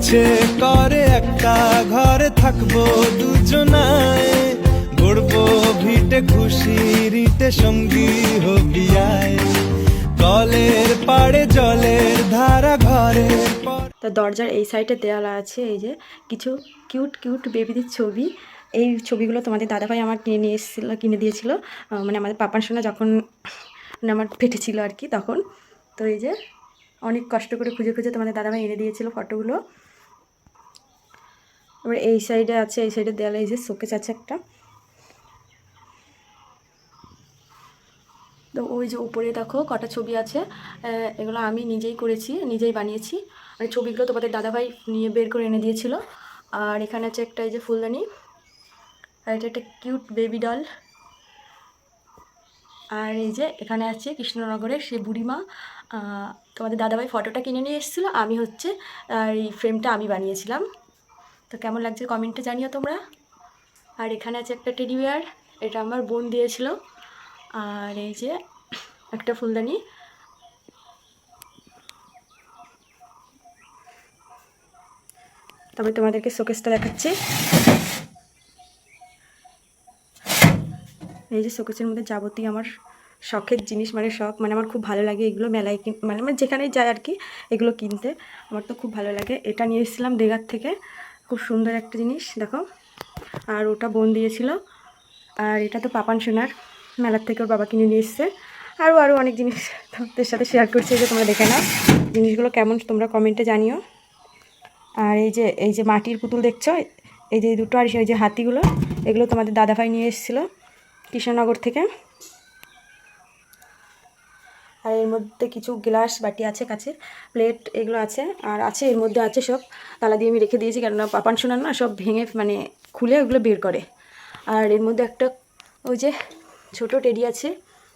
ইচ্ছে করে একা ঘরে থাকবো দুজনায়, গড়বো ভিটে খুশি রিটে সঙ্গী হবিয়ায়, কলের পাড়ে জলের ধারা ঘরের পর। তো দরজার এই সাইডে দেওয়ালা আছে এই যে কিছু কিউট কিউট বেবিদের ছবি। এই ছবিগুলো তোমাদের দাদাভাই আমার কিনে দিয়েছিল, মানে আমাদের পাপার সোনা যখন মানে আমার পেটে ছিল আর কি তখন। তো এই যে অনেক কষ্ট করে খুঁজে খুঁজে তোমাদের দাদাভাই এনে দিয়েছিল ফটোগুলো। এবার এই সাইডে আছে, এই সাইডে দেওয়ালে এই যে শোকেস আছে একটা। তো ওই যে উপরে দেখো কটা ছবি আছে, এগুলো আমি নিজেই করেছি, নিজেই বানিয়েছি। মানে ছবিগুলো তোমাদের দাদাভাই নিয়ে বের করে এনে দিয়েছিল। আর এখানে আছে একটা এই যে ফুলদানি, আর এটা একটা কিউট বেবি ডল। আর এই যে এখানে আছে কৃষ্ণনগরের সেই বুড়িমা, তোমাদের দাদাভাই ফটোটা কিনে নিয়ে এসেছিলো, আমি হচ্ছে এই ফ্রেমটা আমি বানিয়েছিলাম। তো কেমন লাগছে কমেন্টে জানিও তোমরা। আর এখানে আছে একটা টেডি বিয়ার, এটা আমার বোন দিয়েছিল। আর এই যে একটা ফুলদানি। তবে তোমাদেরকে শোকেসটা দেখাচ্ছি। এই যে শোকেসের মধ্যে যাবতীয় আমার শখের জিনিস, মানে শখ, মানে আমার খুব ভালো লাগে এগুলো মেলায় মানে মানে যেখানেই যায় আর কি এগুলো কিনতে আমার তো খুব ভালো লাগে। এটা নিয়ে এসেছিলাম দেগার থেকে, খুব সুন্দর একটা জিনিস দেখো। আর ওটা বোন দিয়েছিল। আর এটা তো পাপান সোনার, মেলার থেকে ওর বাবা কিনে নিয়ে এসছে। আরও অনেক জিনিস তোমাদের সাথে শেয়ার করছি, যে তোমরা দেখে নাও জিনিসগুলো কেমন তোমরা কমেন্টে জানিও। আর এই যে মাটির পুতুল দেখছো, এই যে দুটো, আর এই যে হাতিগুলো, এগুলো তোমাদের দাদাভাই নিয়ে এসেছিলো কৃষ্ণনগর থেকে। আর এর মধ্যে কিছু গ্লাস বাটি আছে, কাছে প্লেট এগুলো আছে। আর আছে এর মধ্যে আছে সব তালা দিয়ে আমি রেখে দিয়েছি, কেননা পাপান সোনার না সব ভেঙে মানে খুলে ওগুলো বের করে। আর এর মধ্যে একটা ওই যে ছোটো টেডি আছে,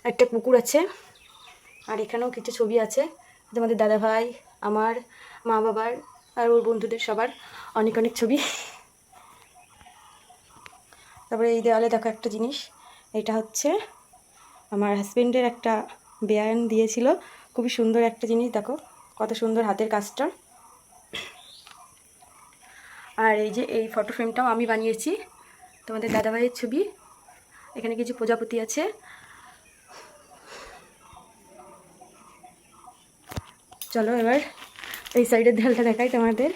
একটা কুকুর আছে। আর এখানেও কিছু ছবি আছে তোমাদের দাদাভাই, আমার, মা বাবার, আর ওর বন্ধুদের সবার অনেক অনেক ছবি। তারপরে এই দেওয়ালে দেখো একটা জিনিস, এটা হচ্ছে আমার হাজব্যান্ডের একটা বেয়ান দিয়েছিল, খুবই সুন্দর একটা জিনিস দেখো, কত সুন্দর হাতের কাজটা। আর এই যে এই ফটো ফ্রেমটাও আমি বানিয়েছি, তোমাদের দাদাভাইয়ের ছবি। এখানে কিছু প্রজাপতি আছে। চলো এবার এই সাইডের দেয়ালটা দেখাই তোমাদের।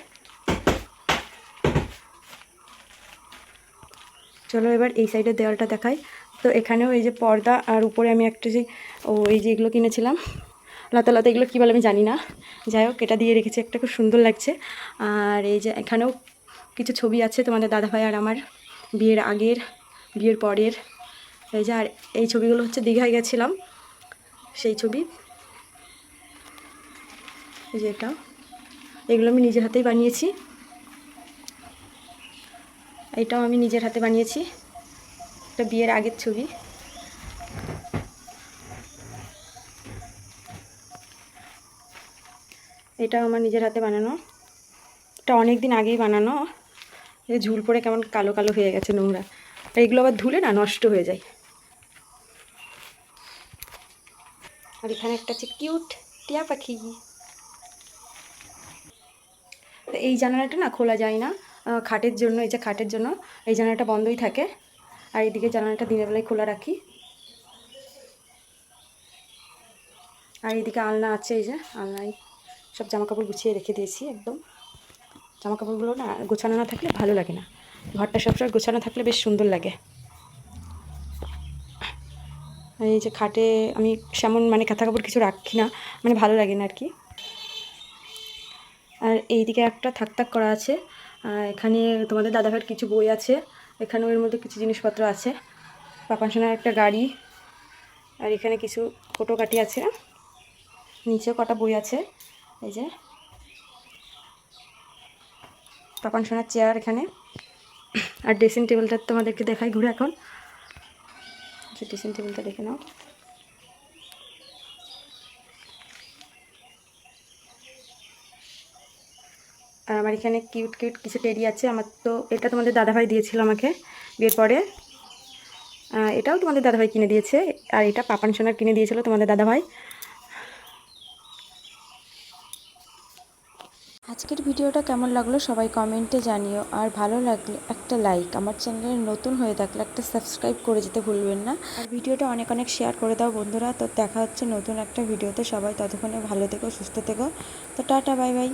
চলো এবার এই সাইডের দেওয়ালটা দেখাই। তো এখানেও এই যে পর্দা, আর উপরে আমি একটা যে এই যে এগুলো কিনেছিলাম লতা লতা, এগুলো কী বলে আমি জানি না, যাই হোক এটা দিয়ে রেখেছি একটা, খুব সুন্দর লাগছে। আর এই যে এখানেও কিছু ছবি আছে তোমাদের দাদাভাই আর আমার, বিয়ের আগের, বিয়ের পরের। এই যে আর এই ছবিগুলো হচ্ছে দীঘায় গেছিলাম সেই ছবি। এই যে এগুলো আমি নিজের হাতেই বানিয়েছি, এটাও আমি নিজের হাতে বানিয়েছি, এটা বিয়ের আগের ছবি। এটাও আমার নিজের হাতে বানানো, এটা অনেক দিন আগেই বানানো। এই ঝুল পড়ে কেমন কালো কালো হয়ে গেছে, নোংরা। আর এগুলো আবার ধুলে না নষ্ট হয়ে যায়। আর এখানে একটা আছে কিউট টিয়া পাখি। তো এই জানালাটা না খোলা যায় না খাটের জন্য, এই যে খাটের জন্য এই জানালাটা বন্ধই থাকে। আর এইদিকে জানালাটা দিনের বেলায় খোলা রাখি। আর এইদিকে আলনা আছে, এই যে আলনায় সব জামাকাপড় গুছিয়ে রেখে দিয়েছি একদম। জামাকাপড়গুলো না গোছানো না থাকলে ভালো লাগে না, ঘরটা সবসময় গোছানো থাকলে বেশ সুন্দর লাগে। এই যে খাটে আমি সেমন মানে কাঁথা কাপড় কিছু রাখি না, মানে ভালো লাগে না আর কি। আর এইদিকে একটা থাক থাক করা আছে, এখানে তোমাদের দাদাভাইয়ের কিছু বই আছে, এখানেও এর মধ্যে কিছু জিনিসপত্র আছে, পাপান সোনার একটা গাড়ি। আর এখানে কিছু ফটোকাটি আছে, নিচেও কটা বই আছে। এই যে পাপান সোনার চেয়ার এখানে। আর ড্রেসিং টেবিলটা তোমাদেরকে দেখাই ঘুরে এখন, যে ড্রেসিং টেবিলটা দেখে নাও। আর আমার এখানে কিউট কিউট কিছু টেডি আছে আমার, তো এটা তোমাদের দাদাভাই দিয়েছিল আমাকে বিয়ের পরে। এটাও তোমাদের দাদাভাই কিনে দিয়েছে, আর এটা পাপান সোনার কিনে দিয়েছিল তোমাদের দাদাভাই। আজ আজকের ভিডিওটা কেমন লাগলো সবাই কমেন্টে জানিও, আর ভালো লাগলে একটা লাইক, আমার চ্যানেলে নতুন হয়ে থাকলে একটা সাবস্ক্রাইব করে যেতে ভুলবেন না। আর ভিডিওটা অনেক অনেক শেয়ার করে দাও বন্ধুরা। তো দেখা হচ্ছে নতুন একটা ভিডিওতে, সবাই ততক্ষণে ভালো থেকো, সুস্থ থেকো। তো টাটা, বাই বাই।